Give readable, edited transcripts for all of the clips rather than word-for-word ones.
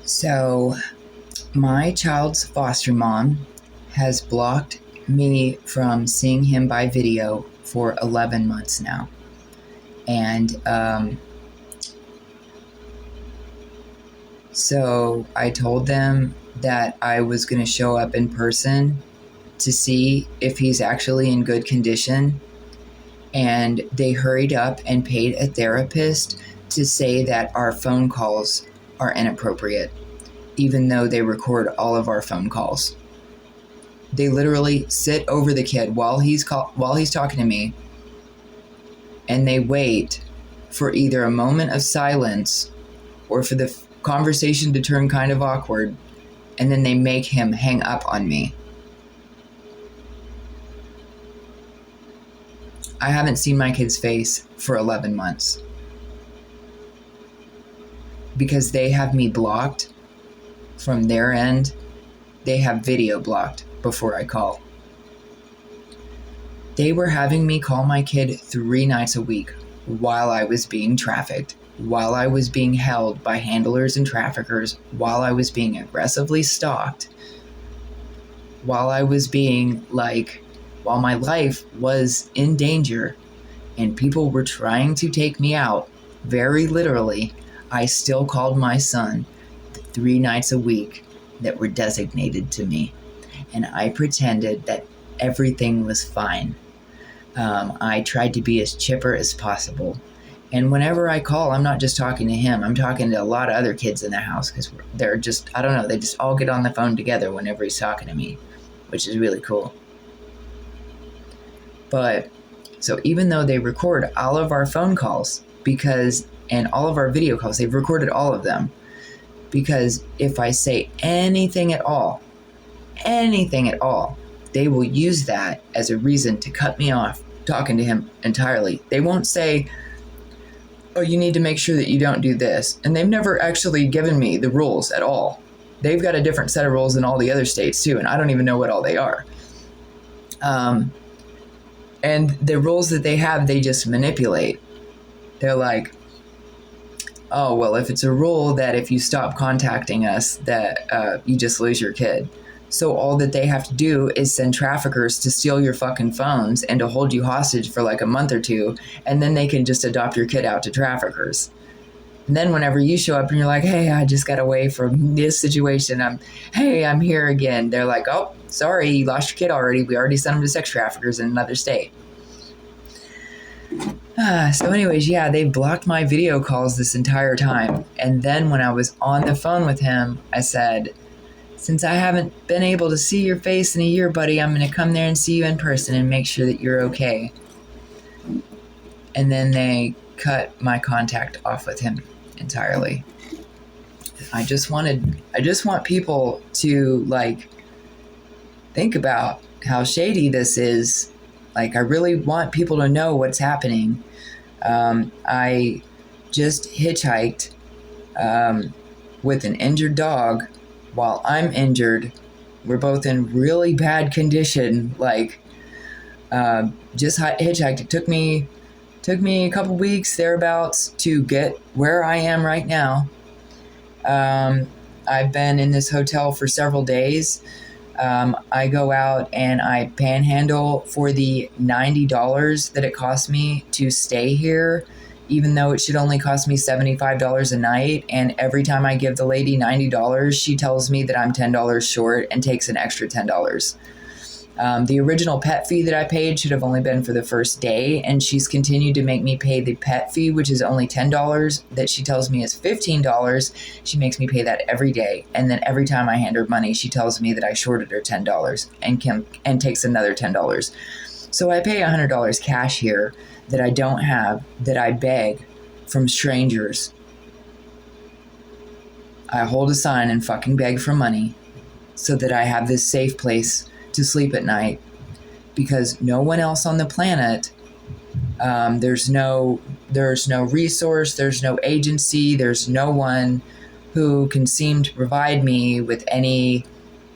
So, my child's foster mom has blocked me from seeing him by video for 11 months now. And so I told them that I was going to show up in person to see if he's actually in good condition. And they hurried up and paid a therapist to say that our phone calls are inappropriate, even though they record all of our phone calls. They literally sit over the kid while he's talking to me, and they wait for either a moment of silence or for the conversation to turn kind of awkward, and then they make him hang up on me. I haven't seen my kid's face for 11 months because they have me blocked from their end. They have video blocked before I call. They were having me call my kid 3 nights a week while I was being trafficked, while I was being held by handlers and traffickers, while I was being aggressively stalked, while I was being while my life was in danger and people were trying to take me out, very literally, I still called my son the 3 nights a week that were designated to me. And I pretended that everything was fine. I tried to be as chipper as possible. And whenever I call, I'm not just talking to him. I'm talking to a lot of other kids in the house because they're just, I don't know, they just all get on the phone together whenever he's talking to me, which is really cool. But so even though they record all of our phone calls and all of our video calls, they've recorded all of them, because if I say anything at all, they will use that as a reason to cut me off talking to him entirely. They won't say, oh, you need to make sure that you don't do this. And they've never actually given me the rules at all. They've got a different set of rules than all the other states too, and I don't even know what all they are. And the rules that they have, they just manipulate. They're like, oh, well, if it's a rule that if you stop contacting us, that you just lose your kid. So all that they have to do is send traffickers to steal your fucking phones and to hold you hostage for like a month or two, and then they can just adopt your kid out to traffickers. And then whenever you show up and you're like, hey, I just got away from this situation, I'm here again. They're like, oh, sorry, you lost your kid already. We already sent him to sex traffickers in another state. So anyways, yeah, they blocked my video calls this entire time. And then when I was on the phone with him, I said, since I haven't been able to see your face in a year, buddy, I'm going to come there and see you in person and make sure that you're okay. And then they cut my contact off with him entirely. I just want people to think about how shady this is. I really want people to know what's happening. I just hitchhiked with an injured dog while I'm injured. We're both in really bad condition. Just hitchhiked. It took me a couple weeks thereabouts to get where I am right now. I've been in this hotel for several days. I go out and I panhandle for the $90 that it cost me to stay here, even though it should only cost me $75 a night. And every time I give the lady $90, she tells me that I'm $10 short and takes an extra $10. The original pet fee that I paid should have only been for the first day, and she's continued to make me pay the pet fee, which is only $10, that she tells me is $15. She makes me pay that every day, and then every time I hand her money, she tells me that I shorted her $10 and takes another $10. So I pay $100 cash here that I don't have, that I beg from strangers. I hold a sign and fucking beg for money so that I have this safe place to sleep at night, because no one else on the planet, there's no resource, there's no agency, there's no one who can seem to provide me with any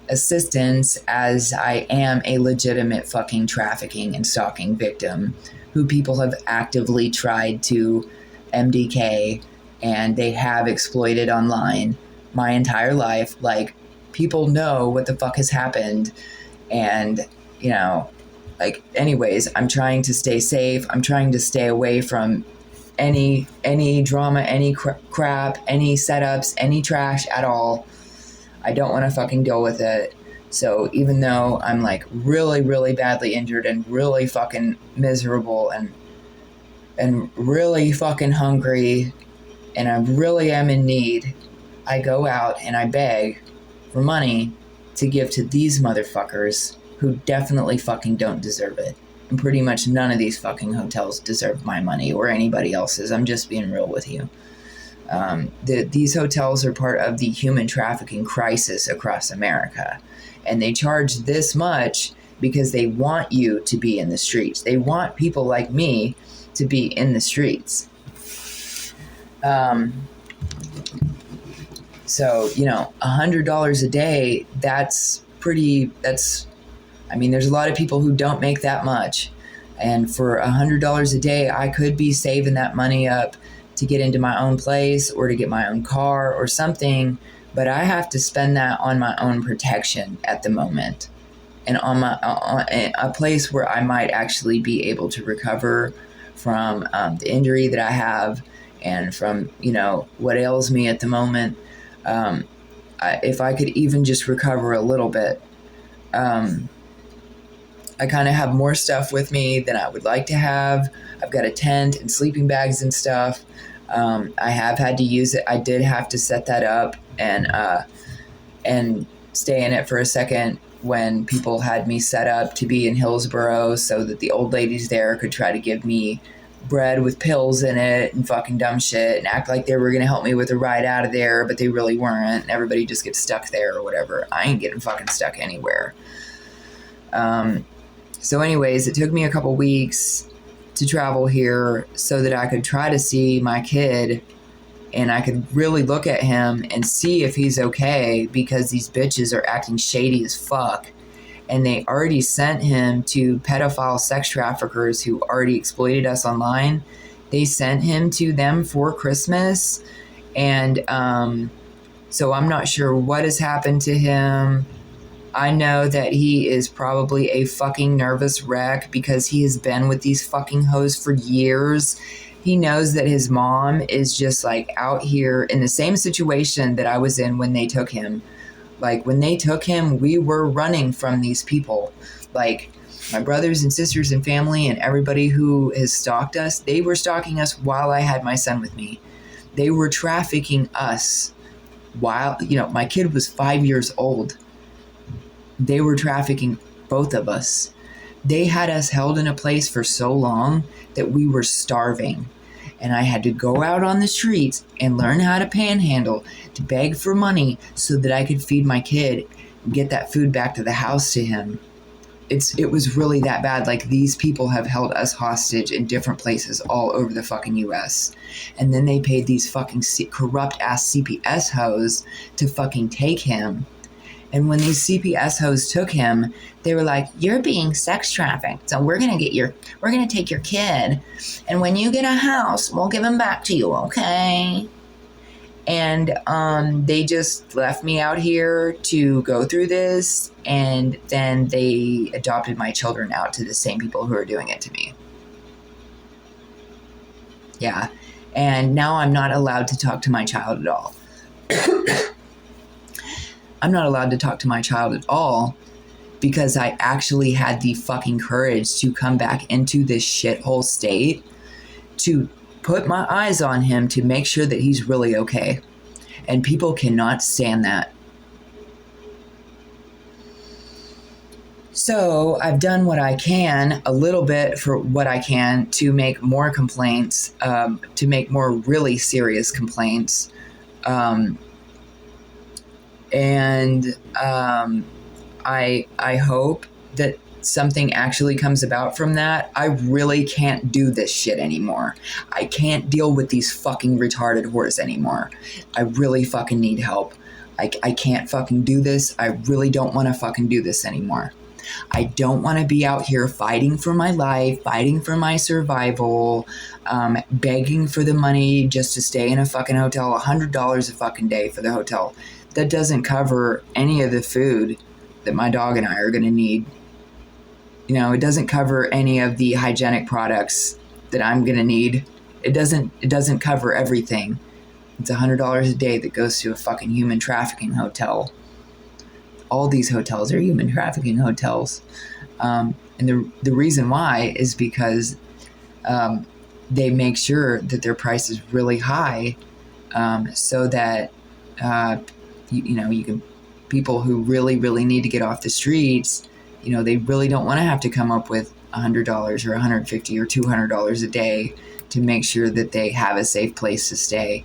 assistance, as I am a legitimate fucking trafficking and stalking victim who people have actively tried to MDK and they have exploited online my entire life. Like, people know what the fuck has happened. And, you know, like, anyways, I'm trying to stay safe. I'm trying to stay away from any drama, any crap, any setups, any trash at all. I don't want to fucking deal with it. So even though I'm like really, really badly injured and really fucking miserable and really fucking hungry and I really am in need, I go out and I beg for money to give to these motherfuckers who definitely fucking don't deserve it. And pretty much none of these fucking hotels deserve my money or anybody else's. I'm just being real with you. These hotels are part of the human trafficking crisis across America. And they charge this much because they want you to be in the streets. They want people like me to be in the streets. So, you know, $100 a day, I mean, there's a lot of people who don't make that much. And for $100 a day, I could be saving that money up to get into my own place or to get my own car or something. But I have to spend that on my own protection at the moment. And on a place where I might actually be able to recover from the injury that I have and from, you know, what ails me at the moment. If I could even just recover a little bit. I kind of have more stuff with me than I would like to have. I've got a tent and sleeping bags and stuff. I have had to use it. I did have to set that up and stay in it for a second when people had me set up to be in Hillsboro so that the old ladies there could try to give me bread with pills in it and fucking dumb shit and act like they were going to help me with a ride out of there, but they really weren't. And everybody just gets stuck there or whatever. I ain't getting fucking stuck anywhere. So anyways, it took me a couple weeks to travel here so that I could try to see my kid and I could really look at him and see if he's okay, because these bitches are acting shady as fuck. And they already sent him to pedophile sex traffickers who already exploited us online. They sent him to them for Christmas. And so I'm not sure what has happened to him. I know that he is probably a fucking nervous wreck because he has been with these fucking hoes for years. He knows that his mom is just like out here in the same situation that I was in when they took him. Like, when they took him, we were running from these people. Like, my brothers and sisters and family and everybody who has stalked us, they were stalking us while I had my son with me. They were trafficking us while, you know, my kid was 5 years old. They were trafficking both of us. They had us held in a place for so long that we were starving. And I had to go out on the streets and learn how to panhandle, to beg for money so that I could feed my kid and get that food back to the house to him. It was really that bad. Like, these people have held us hostage in different places all over the fucking US. And then they paid these fucking corrupt ass CPS hoes to fucking take him. And when these CPS hoes took him, they were like, "You're being sex trafficked, so we're gonna take your kid, and when you get a house, we'll give him back to you, okay?" And they just left me out here to go through this, and then they adopted my children out to the same people who are doing it to me. Yeah, and now I'm not allowed to talk to my child at all. I'm not allowed to talk to my child at all because I actually had the fucking courage to come back into this shithole state, to put my eyes on him, to make sure that he's really okay. And people cannot stand that. So I've done what I can, a little bit for what I can, to make more complaints, to make more really serious complaints. I hope that something actually comes about from that. I really can't do this shit anymore. I can't deal with these fucking retarded whores anymore. I really fucking need help. I can't fucking do this. I really don't want to fucking do this anymore. I don't want to be out here fighting for my life, fighting for my survival, begging for the money just to stay in a fucking hotel, $100 a fucking day for the hotel. That doesn't cover any of the food that my dog and I are going to need. You know, it doesn't cover any of the hygienic products that I'm going to need. It doesn't cover everything. It's $100 a day that goes to a fucking human trafficking hotel. All these hotels are human trafficking hotels. And the reason why is because they make sure that their price is really high, so that you can, people who really need to get off the streets, you know, they really don't want to have to come up with $100 or $150 or $200 a day to make sure that they have a safe place to stay.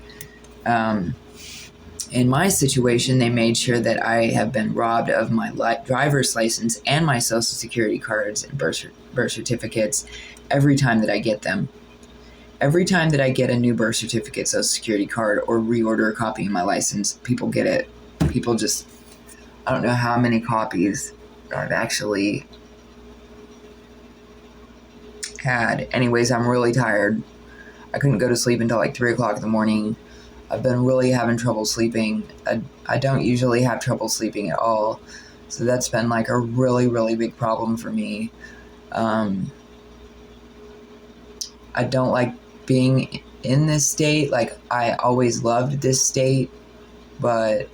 In my situation, they made sure that I have been robbed of my driver's license and my social security cards and birth certificates every time that I get them. Every time that I get a new birth certificate, social security card, or reorder a copy of my license, people get it. People just, I don't know how many copies I've actually had. Anyways, I'm really tired. I couldn't go to sleep until like 3 o'clock in the morning. I've been really having trouble sleeping. I don't usually have trouble sleeping at all. So that's been like a really big problem for me. I don't like being in this state. Like, I always loved this state, but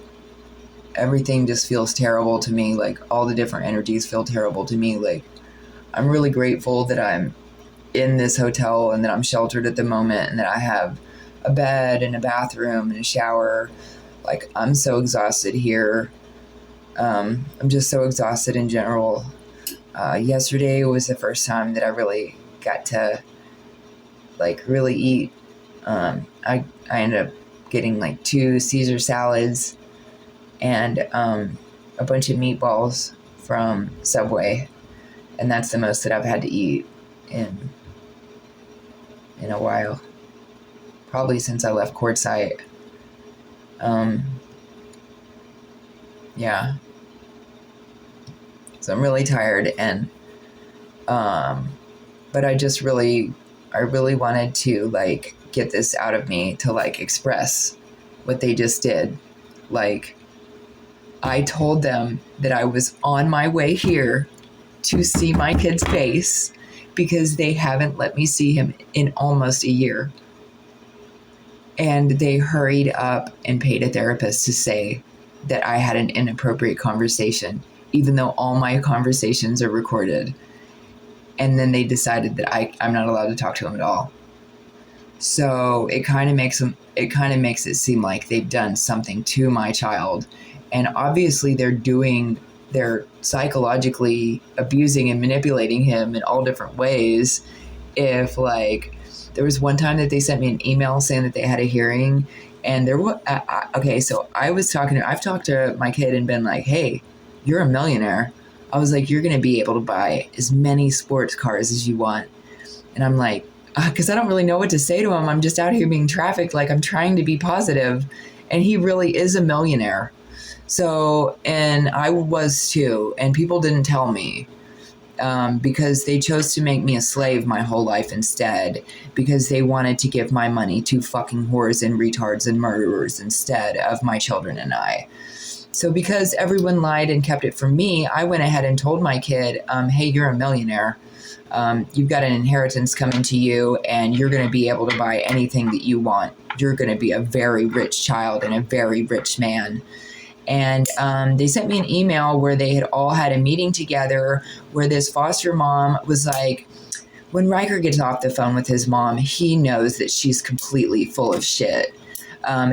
everything just feels terrible to me. Like, all the different energies feel terrible to me. Like, I'm really grateful that I'm in this hotel and that I'm sheltered at the moment and that I have a bed and a bathroom and a shower. Like, I'm so exhausted here. I'm just so exhausted in general. Yesterday was the first time that I really got to like really eat. I ended up getting like 2 Caesar salads and a bunch of meatballs from Subway, and that's the most that I've had to eat in a while. Probably since I left Quartzsite. Yeah. So I'm really tired, and but I really wanted to like get this out of me, to like express what they just did. Like, I told them that I was on my way here to see my kid's face because they haven't let me see him in almost a year. And they hurried up and paid a therapist to say that I had an inappropriate conversation, even though all my conversations are recorded. And then they decided that I'm not allowed to talk to him at all. So it kind of makes it seem like they've done something to my child. And obviously they're psychologically abusing and manipulating him in all different ways. If like, there was one time that they sent me an email saying that they had a hearing, and so I've talked to my kid and been like, hey, you're a millionaire. I was like, you're going to be able to buy as many sports cars as you want. And I'm like, because I don't really know what to say to him. I'm just out here being trafficked. Like, I'm trying to be positive, and he really is a millionaire. So, and I was too, and people didn't tell me. Because they chose to make me a slave my whole life instead, because they wanted to give my money to fucking whores and retards and murderers instead of my children and I. So because everyone lied and kept it from me, I went ahead and told my kid, hey, you're a millionaire. You've got an inheritance coming to you, and you're going to be able to buy anything that you want. You're going to be a very rich child and a very rich man. And they sent me an email where they had all had a meeting together, where this foster mom was like, when Riker gets off the phone with his mom, he knows that she's completely full of shit.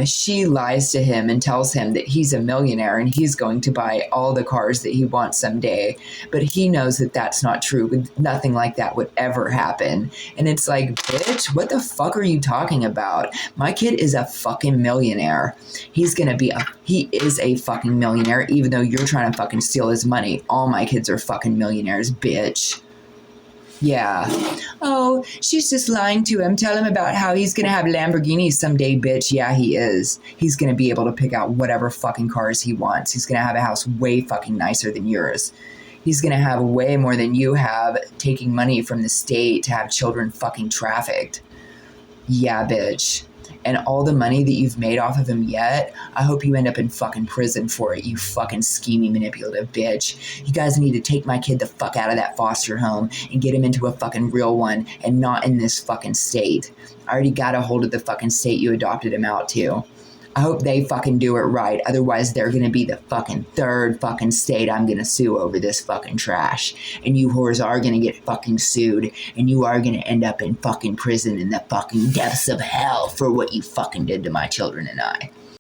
She lies to him and tells him that he's a millionaire and he's going to buy all the cars that he wants someday. But he knows that that's not true. Nothing like that would ever happen. And it's like, bitch, what the fuck are you talking about? My kid is a fucking millionaire. He is a fucking millionaire, even though you're trying to fucking steal his money. All my kids are fucking millionaires, bitch. Yeah. Oh, she's just lying to him. Tell him about how he's going to have Lamborghinis someday, bitch. Yeah, he is. He's going to be able to pick out whatever fucking cars he wants. He's going to have a house way fucking nicer than yours. He's going to have way more than you have, taking money from the state to have children fucking trafficked. Yeah, bitch. And all the money that you've made off of him yet, I hope you end up in fucking prison for it, you fucking scheming, manipulative bitch. You guys need to take my kid the fuck out of that foster home and get him into a fucking real one and not in this fucking state. I already got a hold of the fucking state you adopted him out to. I hope they fucking do it right. Otherwise, they're going to be the fucking third fucking state I'm going to sue over this fucking trash. And you whores are going to get fucking sued. And you are going to end up in fucking prison in the fucking depths of hell for what you fucking did to my children and I.